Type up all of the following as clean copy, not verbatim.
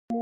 Hey,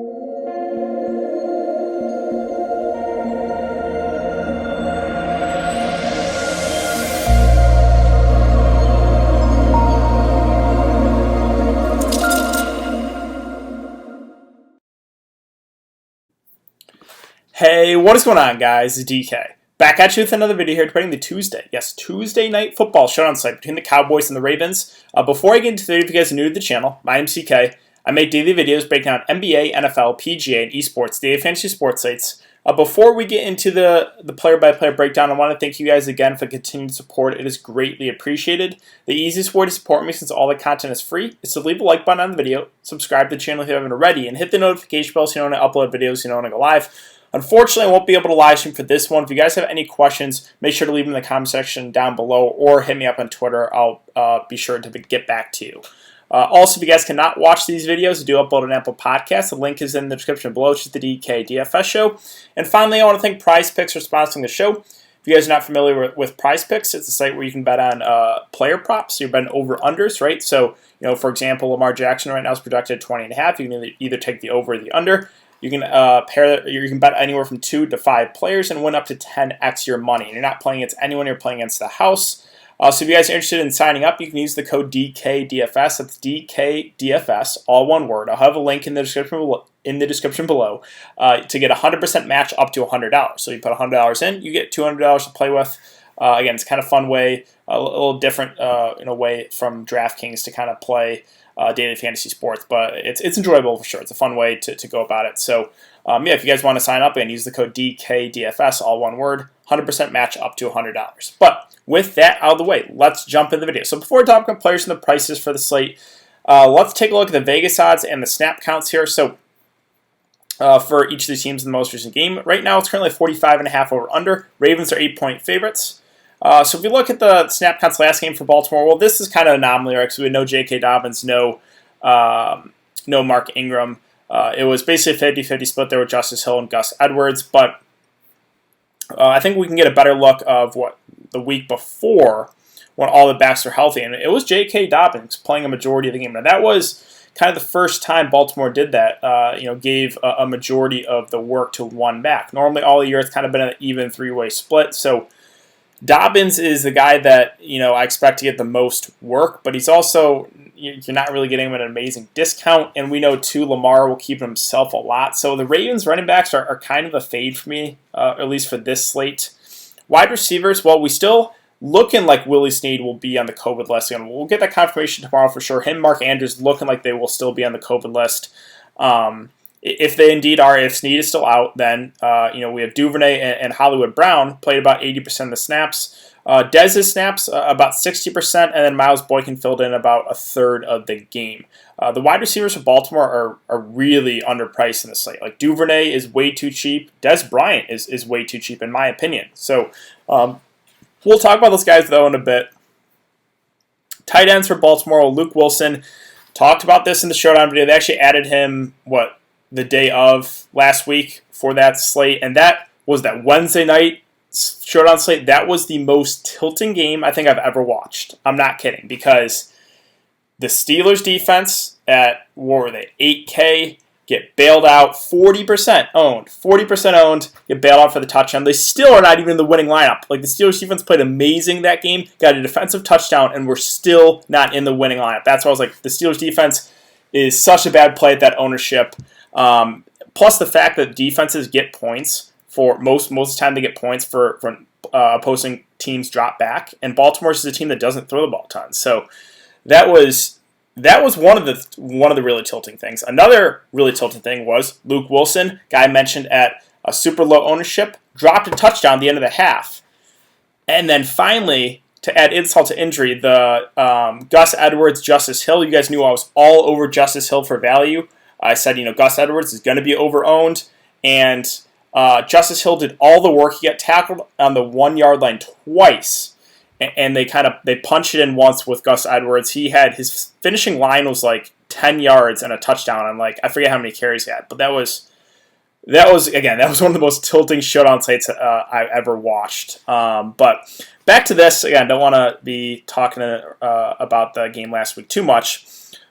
what is going on, guys? It's DK. Back at you with another video here debating the Tuesday Night Football Showdown slate between the Cowboys and the Ravens. Before I get into the video, if you guys are new to the channel, my name's DK. I make daily videos breaking down NBA, NFL, PGA, and esports, daily fantasy sports sites. Before we get into the player-by-player breakdown, I want to thank you guys again for continued support. It is greatly appreciated. The easiest way to support me, since all the content is free, is to leave a like button on the video, subscribe to the channel if you haven't already, and hit the notification bell so you know when I upload videos, you know when I go live. Unfortunately, I won't be able to live stream for this one. If you guys have any questions, make sure to leave them in the comment section down below or hit me up on Twitter. I'll be sure to get back to you. Also, if you guys cannot watch these videos, I do upload an Apple Podcast. The link is in the description below, which is the DK DFS show. And finally, I want to thank PrizePicks for sponsoring the show. If you guys are not familiar with PrizePicks, it's a site where you can bet on player props. So you're betting over-unders, right? So, for example, Lamar Jackson right now is projected at 20.5. You can either take the over or the under. You can you can bet anywhere from 2 to 5 players and win up to 10x your money. And you're not playing against anyone; you're playing against the house. So if you guys are interested in signing up, you can use the code DKDFS. That's DKDFS, all one word. I'll have a link in the description below to get a 100% match up to $100. So you put $100 in, you get $200 to play with. Again, it's kind of a fun way, a little different in a way from Draftkings to kind of play daily fantasy sports, but it's enjoyable for sure. It's a fun way to go about it. So yeah, if you guys want to sign up and use the code DKDFS, all one word, 100% match up to $100. But with that out of the way, let's jump into the video. So before we talk about players and the prices for the slate, let's take a look at the Vegas odds and the snap counts here. So for each of these teams in the most recent game, right now it's currently 45.5 over under. Ravens are 8-point favorites. So if you look at the snap counts last game for Baltimore, well, this is kind of an anomaly, right? Because we had no J.K. Dobbins, no Mark Ingram. It was basically a 50-50 split there with Justice Hill and Gus Edwards. But I think we can get a better look of what the week before when all the backs were healthy. And it was J.K. Dobbins playing a majority of the game. Now, that was kind of the first time Baltimore did that, gave a majority of the work to one back. Normally, all year, it's kind of been an even three-way split. So Dobbins is the guy that, I expect to get the most work, but he's also, you're not really getting him at an amazing discount, and we know, too, LAMAR will keep himself a lot. So the Ravens running backs are kind of a fade for me, at least for this slate. Wide receivers, well, we still looking like Willie Snead will be on the COVID list, and we'll get that confirmation tomorrow for sure. Him, Mark Andrews, looking like they will still be on the COVID list. If they indeed are, if Snead is still out, then we have Duvernay and Hollywood Brown played about 80% of the snaps. Dez's snaps about 60%, and then Miles Boykin filled in about a third of the game. The wide receivers for Baltimore are really underpriced in the slate. Like Duvernay is way too cheap. Dez Bryant is way too cheap in my opinion. So we'll talk about those guys though in a bit. Tight ends for Baltimore, Luke Wilson. Talked about this in the Showdown video. They actually added him, the day of last week for that slate, and that was that Wednesday night Showdown slate. That was the most tilting game I think I've ever watched. I'm not kidding, because the Steelers defense at, what were they, 8K, get bailed out, 40% owned, get bailed out for the touchdown. They still are not even in the winning lineup. Like, the Steelers defense played amazing that game, got a defensive touchdown, and we're still not in the winning lineup. That's why I was like, the Steelers defense is such a bad play at that ownership. Plus the fact that defenses get points for most of the time, they get points for opposing teams drop back, and Baltimore is a team that doesn't throw the ball tons. So that was one of the really tilting things. Another really tilting thing was Luke Wilson, guy mentioned at a super low ownership, dropped a touchdown at the end of the half, and then finally, to add insult to injury, the Gus Edwards, Justice Hill. You guys knew I was all over Justice Hill for value. I said, Gus Edwards is going to be over-owned, and Justice Hill did all the work. He got tackled on the 1-yard line twice, and they punched it in once with Gus Edwards. His finishing line was like 10 yards and a touchdown. I forget how many carries he had, but that was one of the most tilting showdown slates I've ever watched. But back to this again. Don't want to be talking about the game last week too much.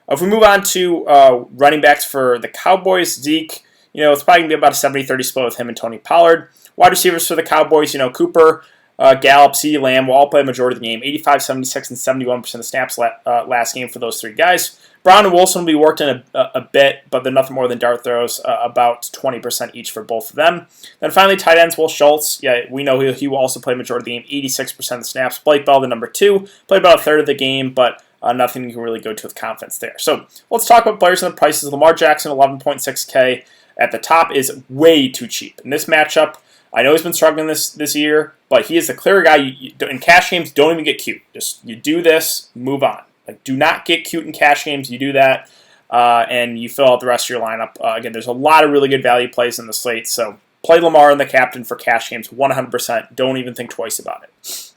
If we move on to running backs for the Cowboys, Zeke, it's probably going to be about a 70-30 split with him and Tony Pollard. Wide receivers for the Cowboys, Cooper, Gallup, CeeDee Lamb will all play a majority of the game. 85, 76, and 71% of snaps last game for those three guys. Brown and Wilson will be worked in a bit, but they're nothing more than dart throws, about 20% each for both of them. Then finally, tight ends, SCHULTZ. Yeah, we know he will also play majority of the game, 86% of the snaps. Blake Bell, the number 2, played about a third of the game, but nothing you can really go to with confidence there. So let's talk about players and the prices. Lamar Jackson, 11.6K at the top is way too cheap. In this matchup, I know he's been struggling this year, but he is the clear guy. In cash games, don't even get cute. Just you do this, move on. Like, do not get cute in cash games. You do that, and you fill out the rest of your lineup. Again, there's a lot of really good value plays in the slate, so play Lamar and the captain for cash games 100%. Don't even think twice about it.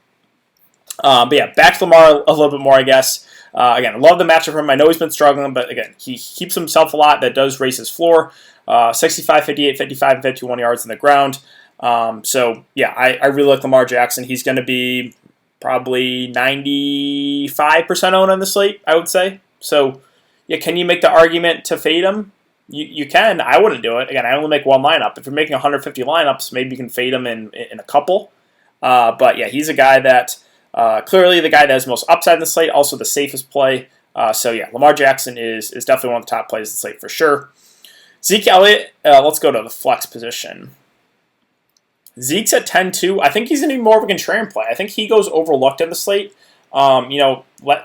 But yeah, back to Lamar a little bit more, I guess. Again, I love the matchup for him. I know he's been struggling, but again, he keeps himself a lot. That does raise his floor. 65, 58, 55, and 51 yards on the ground. So yeah, I really like Lamar Jackson. He's going to be probably 95% owned on the slate, I would say. So yeah, can you make the argument to fade him? You can. I wouldn't do it. Again, I only make one lineup. If you're making 150 lineups, maybe you can fade him in a couple. But yeah, he's a guy that clearly the guy that has most upside in the slate, also the safest play. So yeah, Lamar Jackson is definitely one of the top plays in the slate for sure. Zeke Elliott, let's go to the flex position. Zeke's at 10-2. I think he's going to be more of a contrarian play. I think he goes overlooked in the slate. 3 of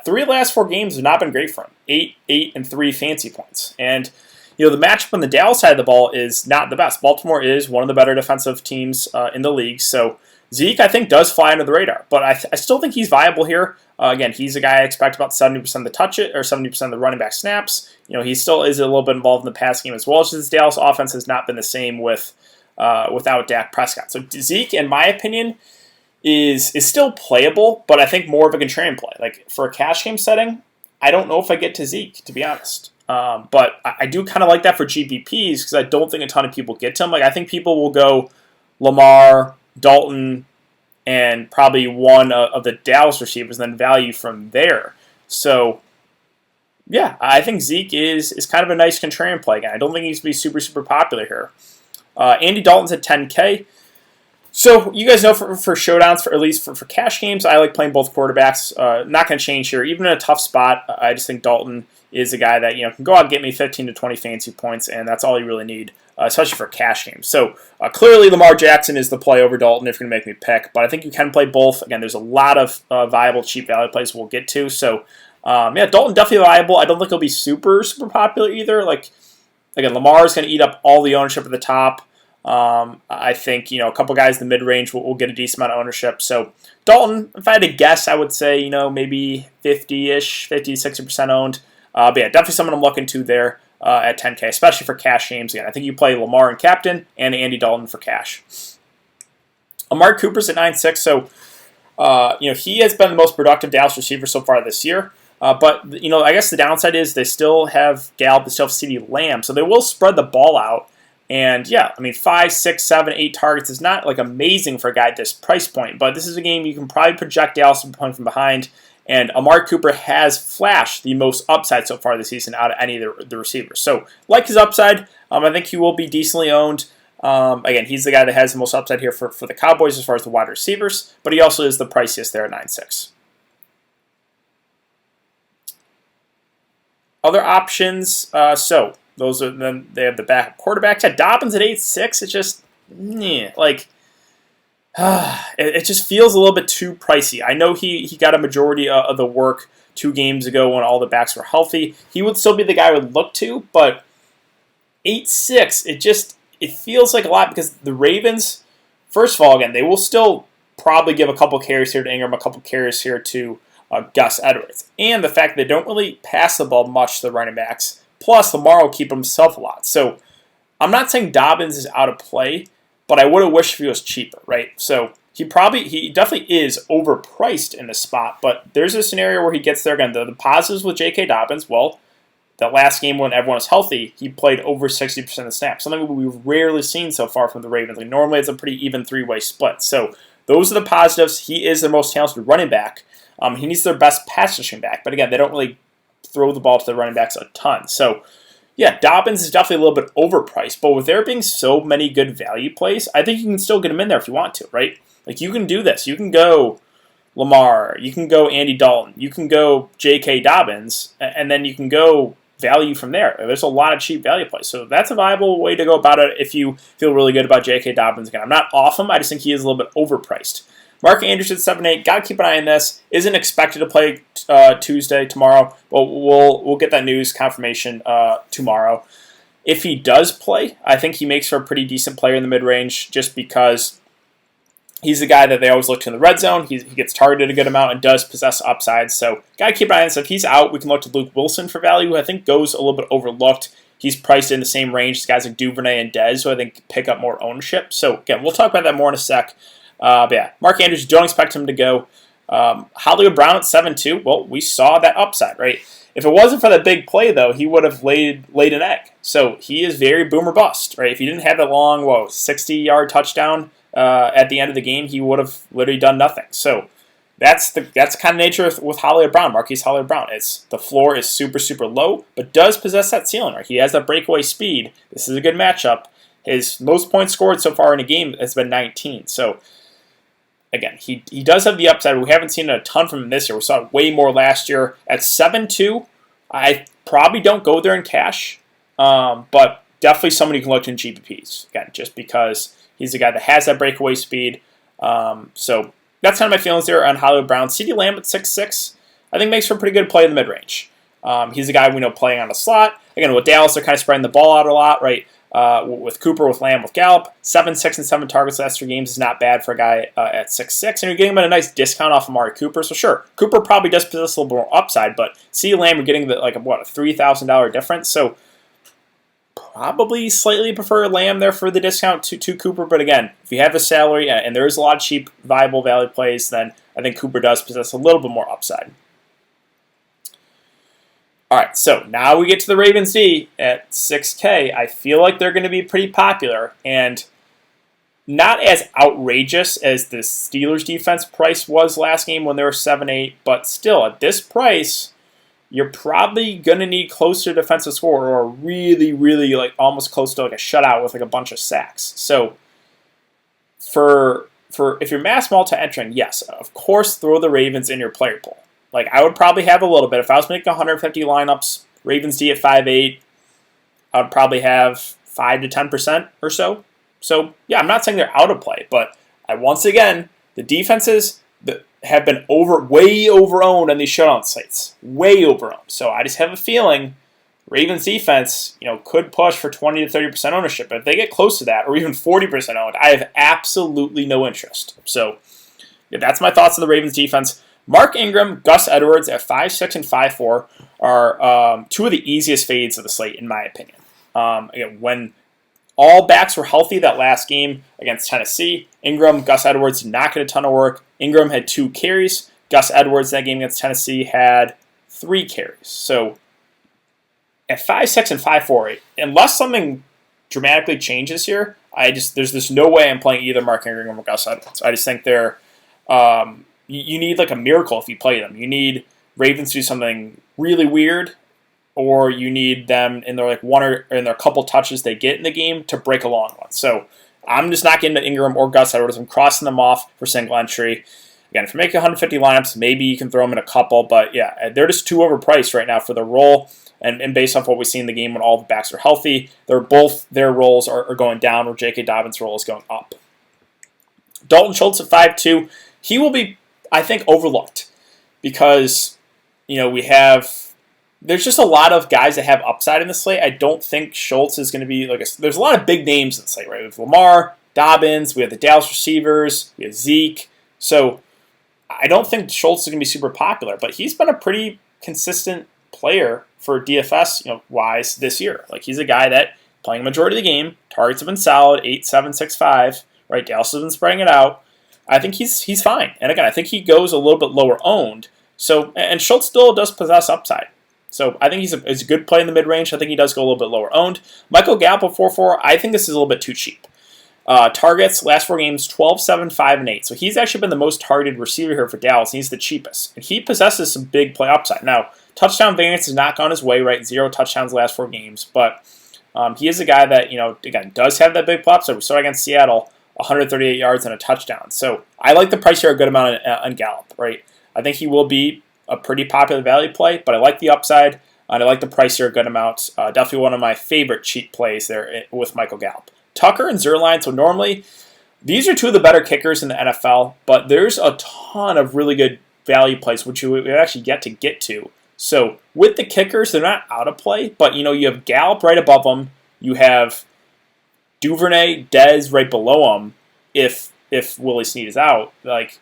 the last 4 games have not been great for him. 8, 8, and 3 fancy points. And, the matchup on the Dallas side of the ball is not the best. Baltimore is one of the better defensive teams in the league. So Zeke, I think, does fly under the radar. But I still think he's viable here. Again, he's a guy I expect about 70% of the touch it, or 70% of the running back snaps. He still is a little bit involved in the pass game as well. As his Dallas offense has not been the same without Dak Prescott. So Zeke, in my opinion, is still playable, but I think more of a contrarian play. Like for a cash game setting, I don't know if I get to Zeke, to be honest. But I do kind of like that for GPPs because I don't think a ton of people get to him. Like I think people will go Lamar, Dalton, and probably one of the Dallas receivers, and then value from there. So yeah, I think Zeke is kind of a nice contrarian play. Again, I don't think he's going to be super, super popular here. Andy Dalton's at 10K. So you guys know for showdowns, at least for cash games, I like playing both quarterbacks. Not going to change here. Even in a tough spot, I just think Dalton is a guy that can go out and get me 15 to 20 fancy points, and that's all you really need, especially for cash games. So clearly Lamar Jackson is the play over Dalton if you're going to make me pick, but I think you can play both. Again, there's a lot of viable cheap value plays we'll get to. So yeah, Dalton definitely viable. I don't think he'll be super, super popular either. Like, again, Lamar is going to eat up all the ownership at the top. I think, a couple guys in the mid-range will get a decent amount of ownership. So Dalton, if I had to guess, I would say, maybe 50-ish, 50, 60% owned. But yeah, definitely someone I'm looking to there at 10K, especially for cash games. Again, I think you play Lamar and captain and Andy Dalton for cash. Amari Cooper's at 9.6, so he has been the most productive Dallas receiver so far this year. But I guess the downside is they still have Gallup, they still have CeeDee Lamb, so they will spread the ball out. And yeah, 5, 6, 7, 8 targets is not like amazing for a guy at this price point, but this is a game you can probably project Dallas playing from behind. And Amari Cooper has flashed the most upside so far this season out of any of the receivers. So like his upside, I think he will be decently owned. Again, he's the guy that has the most upside here for the Cowboys as far as the wide receivers, but he also is the priciest there at 9.6. Other options, so those are then they have the backup quarterbacks. Yeah, Dobbins at 8.6. It's just it just feels a little bit too pricey. I know he got a majority of the work 2 games ago when all the backs were healthy. He would still be the guy I would look to, but 8.6, it feels like a lot because the Ravens, first of all, again, they will still probably give a couple carries here to Ingram, a couple carries here to Gus Edwards. And the fact that they don't really pass the ball much to the running backs. Plus, Lamar will keep himself a lot. So I'm not saying Dobbins is out of play, but I would have wished if he was cheaper, right? So he definitely is overpriced in this spot, but there's a scenario where he gets there again. The positives with J.K. Dobbins, well, that last game when everyone was healthy, he played over 60% of the snaps, something we've rarely seen so far from the Ravens. Like normally it's a pretty even 3-way split. So those are the positives. He is their most talented running back. He needs their best pass rushing back, but again, they don't really throw the ball to the running backs a ton. So, yeah, Dobbins is definitely a little bit overpriced, but with there being so many good value plays, I think you can still get him in there if you want to, right? Like, you can do this. You can go LAMAR, you can go Andy Dalton, you can go J.K. Dobbins, and then you can go value from there. There's a lot of cheap value plays. So that's a viable way to go about it if you feel really good about J.K. Dobbins. Again, I'm not off him. I just think he is a little bit overpriced. Mark Andrews at 7-8. Got to keep an eye on this. Isn't expected to play Tuesday, tomorrow. But we'll get that news confirmation tomorrow. If he does play, I think he makes for a pretty decent player in the mid-range just because he's the guy that they always look to in the red zone. He gets targeted a good amount and does possess upside. So got to keep an eye on this. If he's out, we can look to Luke Wilson for value, who I think goes a little bit overlooked. He's priced in the same range as guys like Duvernay and Dez, who I think pick up more ownership. So again, we'll talk about that more in a sec. But yeah, Mark Andrews, don't expect him to go. Hollywood Brown at 7-2. Well, we saw that upside, right? If it wasn't for that big play, though, he would have laid an egg. So he is very boom or bust, right? If he didn't have that long, 60-yard touchdown at the end of the game, he would have literally done nothing. So that's the kind of nature with Hollywood Brown, Marquise Hollywood Brown. The floor is super, super low, but does possess that ceiling, right? He has that breakaway speed. This is a good matchup. His most points scored so far in a game has been 19. So again, he does have the upside. We haven't seen a ton from him this year. We saw way more last year. At 7-2, I probably don't go there in cash, but definitely somebody you can look to in GPPs. Again, just because he's the guy that has that breakaway speed. So that's kind of my feelings there on Hollywood Brown. CeeDee Lamb at 6-6, I think makes for a pretty good play in the mid-range. He's a guy we know playing on the slot. Again, with Dallas, they're kind of spreading the ball out a lot, right? With Cooper, with Lamb, with Gallup, 7, 6, and 7 targets last 3 games is not bad for a guy at 6-6, and you're getting him at a nice discount off AMARI Cooper. So sure, Cooper probably does possess a little more upside, but CeeDee Lamb, you're getting a $3,000 difference. So probably slightly prefer Lamb there for the discount to Cooper. But again, if you have the salary and there is a lot of cheap, viable value plays, then I think Cooper does possess a little bit more upside. All right, so now we get to the Ravens D at 6K. I feel like they're going to be pretty popular and not as outrageous as the Steelers defense price was last game when they were 7-8, but still at this price, you're probably going to need close to a defensive score or really, really almost close to a shutout with a bunch of sacks. So for if you're mass multi-entering, yes, of course, throw the Ravens in your player pool. I would probably have a little bit. If I was making 150 lineups, Ravens D at 5-8, I would probably have 5 to 10% or so. So, yeah, I'm not saying they're out of play, but once again, the defenses that have been way over-owned on these shutdown sites. Way over-owned. So I just have a feeling Ravens defense, could push for 20 to 30% ownership. But if they get close to that, or even 40% owned, I have absolutely no interest. So, yeah, that's my thoughts on the Ravens defense. Mark Ingram, Gus Edwards at 5-6 and 5-4 are 2 of the easiest fades of the slate, in my opinion. Again, when all backs were healthy that last game against Tennessee, Ingram, Gus Edwards did not get a ton of work. Ingram had 2 carries. Gus Edwards that game against Tennessee had 3 carries. So at 5-6 and 5-4, unless something dramatically changes here, there's just no way I'm playing either Mark Ingram or Gus Edwards. I just think they're you need a miracle if you play them. You need Ravens to do something really weird, or you need them in their one or in their couple touches they get in the game to break a long one. So I'm just not getting to Ingram or Gus Edwards. I'm crossing them off for single entry. Again, if you're making 150 lineups, maybe you can throw them in a couple, but yeah, they're just too overpriced right now for the role. And based off what we see in the game when all the backs are healthy, their roles are going down, where J.K. Dobbins' role is going up. Dalton Schultz at 5-2. He will be, I think, overlooked because, there's just a lot of guys that have upside in the slate. I don't think Schultz is going to be there's a lot of big names in the slate, right? We have LAMAR, Dobbins, we have the Dallas receivers, we have Zeke. So I don't think Schultz is going to be super popular, but he's been a pretty consistent player for DFS, wise this year. He's a guy that playing a majority of the game, targets have been solid, 8, 7, 6, 5, right? Dallas has been spreading it out. I think he's fine. And again, I think he goes a little bit lower owned. So, and Schultz still does possess upside. So I think he's a good play in the mid-range. I think he does go a little bit lower owned. Michael Gallup at 4-4, I think this is a little bit too cheap. Targets, last 4 games, 12, 7, 5, and 8. So he's actually been the most targeted receiver here for Dallas, and he's the cheapest. And he possesses some big play upside. Now, Touchdown variance has not gone his way, right? 0 touchdowns the last 4 games, but he is a guy that, again, does have that big pop. So we saw against Seattle, 138 yards and a touchdown. So I like the price here a good amount on Gallup, right? I think he will be a pretty popular value play, but I like the upside, and I like the price here a good amount. Definitely one of my favorite cheap plays there with Michael Gallup. Tucker and Zuerlein, so normally these are 2 of the better kickers in the NFL, but there's a ton of really good value plays, which we actually get to. So with the kickers, they're not out of play, but you have Gallup right above them. You have Duvernay, Dez right below them. If Willie Snead is out, like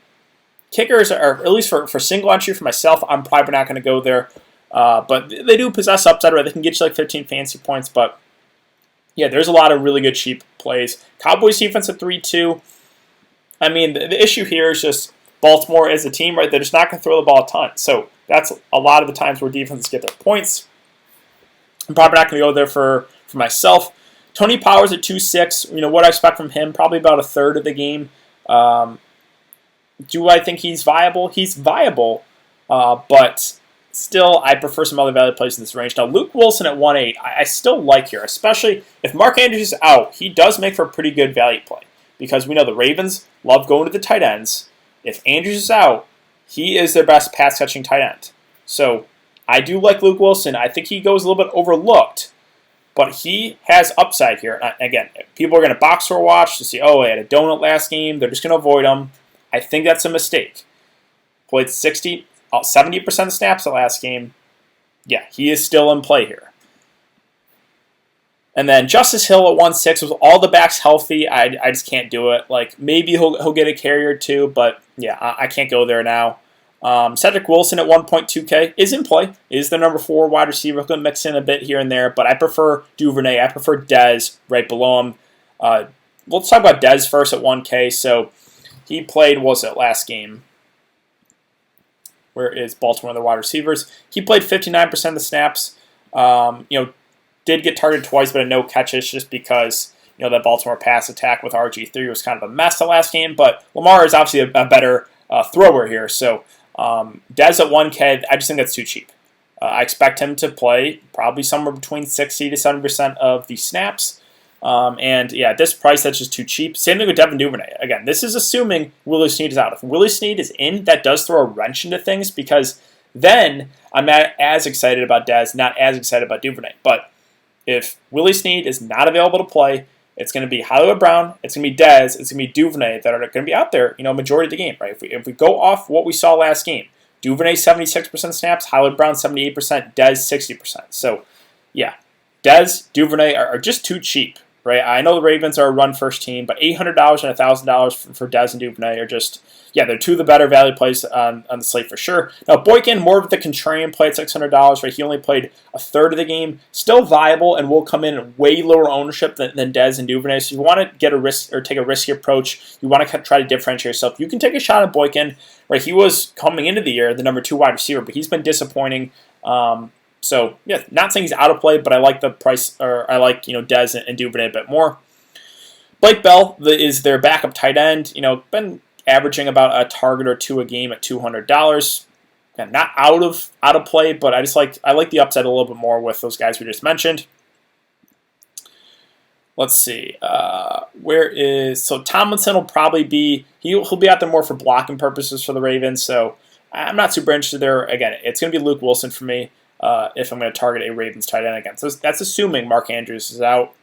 kickers are, at least for single entry for myself, I'm probably not going to go there. But they do possess upside, right? They can get you like 15 fantasy points, but yeah, there's a lot of really good cheap plays. Cowboys defense at 3-2. I mean, the issue here is just Baltimore as a team, right? They're just not going to throw the ball a ton. So that's a lot of the times where defenses get their points. I'm probably not going to go there for myself. Tony Powers at 2-6. What I expect from him, probably about a third of the game. Do I think he's viable? He's viable, but still, I prefer some other value plays in this range. Now, Luke Wilson at 1-8, I still like here, especially if Mark Andrews is out. He does make for a pretty good value play because we know the Ravens love going to the tight ends. If Andrews is out, he is their best pass-catching tight end. So I do like Luke Wilson. I think he goes a little bit overlooked, but he has upside here. Again, people are going to box score watch to see, oh, he had a donut last game. They're just going to avoid him. I think that's a mistake. Played 70% of snaps the last game. Yeah, he is still in play here. And then Justice Hill at 1-6 with all the backs healthy. I just can't do it. Like maybe he'll get a carry or two, but yeah, I can't go there now. Cedrick Wilson at 1.2K is in play. Is the number 4 wide receiver. Going to mix in a bit here and there, but I prefer Duvernay. I prefer Dez right below him. Let's talk about Dez first at 1K. So he played, what was it, last game? Where is Baltimore, the wide receivers? He played 59% of the snaps. Did get targeted twice, but had no catches just because that Baltimore pass attack with RG3 was kind of a mess the last game. But Lamar is obviously a better thrower here. So Dez at 1K, I just think that's too cheap. I expect him to play probably somewhere between 60 to 70% of the snaps. And yeah, at this price, that's just too cheap. Same thing with Devin Duvernay. Again, this is assuming Willie Snead is out. If Willie Snead is in, that does throw a wrench into things because then I'm not as excited about Dez, not as excited about Duvernay. But if Willie Snead is not available to play, it's going to be Hollywood Brown, it's going to be Dez, it's going to be Duvernay that are going to be out there, majority of the game, right? If we go off what we saw last game, Duvernay 76% snaps, Hollywood Brown 78%, Dez 60%. So yeah, Dez, Duvernay are just too cheap. Right, I know the Ravens are a run-first team, but $800 and $1,000 for Dez and Duvernay are just, yeah, they're 2 of the better value plays on the slate for sure. Now, Boykin, more of the contrarian play at $600, right? He only played a third of the game. Still viable and will come in at way lower ownership than Dez and Duvernay. So you want to get a risk or take a risky approach. You want to try to differentiate yourself. You can take a shot at Boykin, right? He was coming into the year the number 2 wide receiver, but he's been disappointing. So, yeah, not saying he's out of play, but I like the price, or I like, Dez and Duvernay a bit more. Blake Bell is their backup tight end. Been averaging about a target or 2 a game at $200. Again, not out of play, but I like the upside a little bit more with those guys we just mentioned. Let's see. So Tomlinson will probably be, he'll be out there more for blocking purposes for the Ravens, so I'm not super interested there. Again, it's going to be Luke Wilson for me. If I'm going to target a Ravens tight end again. So that's assuming Mark Andrews is out.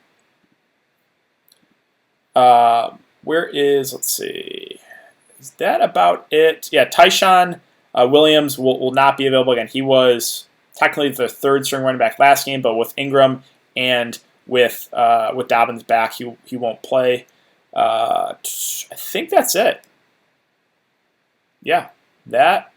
Let's see. Is that about it? Yeah, Tyshawn Williams will not be available again. He was technically the 3rd string running back last game, but with Ingram and with Dobbins back, he won't play. I think that's it. Yeah, that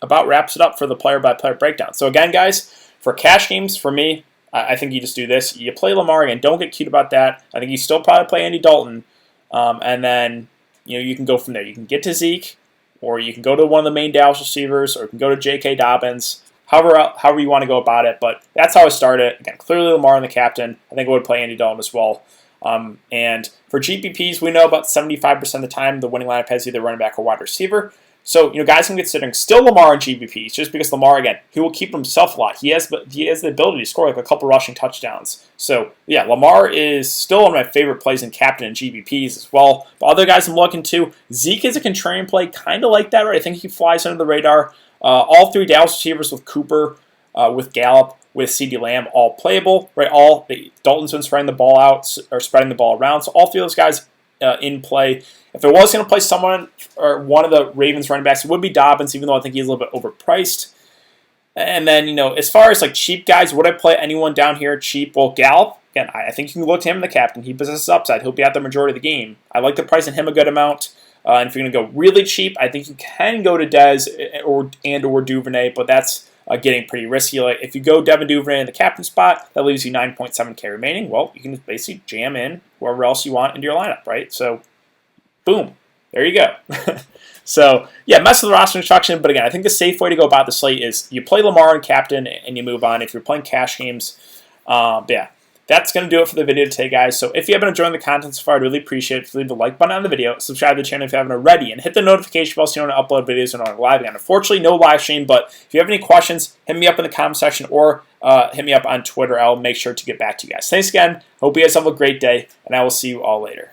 about wraps it up for the player-by-player breakdown. So again, guys, for cash games, for me, I think you just do this. You play Lamar again. Don't get cute about that. I think you still probably play Andy Dalton, and then you can go from there. You can get to Zeke, or you can go to one of the main Dallas receivers, or you can go to J.K. Dobbins. However you want to go about it, but that's how I started. Again, clearly Lamar and the captain. I think I would play Andy Dalton as well. And for GPPs, we know about 75% of the time the winning lineup has either running back or wide receiver. So, guys I'm considering still LAMAR and GBPs, just because LAMAR, again, he will keep himself a lot. He has the ability to score like a couple rushing touchdowns. So, yeah, LAMAR is still one of my favorite plays in captain and GBPs as well. But other guys I'm looking to, Zeke is a contrarian play, kind of like that, right? I think he flies under the radar. All three Dallas receivers with Cooper, with Gallup, with CeeDee Lamb, all playable, right? Dalton's been spreading the ball out, or spreading the ball around, so all three of those guys in play. If I was going to play someone, or one of the Ravens running backs, it would be Dobbins, even though I think he's a little bit overpriced. And then, as far as like cheap guys, would I play anyone down here cheap? Well, Gallup, again, I think you can look to him in the captain. He possesses upside. He'll be out the majority of the game. I like the price on him a good amount. And if you're going to go really cheap, I think you can go to Dez or Duvernay, but that's getting pretty risky. Like if you go Devin Duvernay in the captain spot, that leaves you 9.7K remaining. Well, you can just basically jam in whoever else you want into your lineup, right? So, boom, there you go. So, yeah, mess with the roster construction, but again, I think the safe way to go about the slate is you play LAMAR and captain and you move on. If you're playing cash games, yeah, that's going to do it for the video today, guys. So if you have been enjoying the content so far, I'd really appreciate it if you leave the like button on the video, subscribe to the channel if you haven't already, and hit the notification bell so you don't upload videos when I'm live again. Unfortunately, no live stream, but if you have any questions, hit me up in the comment section or hit me up on Twitter. I'll make sure to get back to you guys. Thanks again. Hope you guys have a great day, and I will see you all later.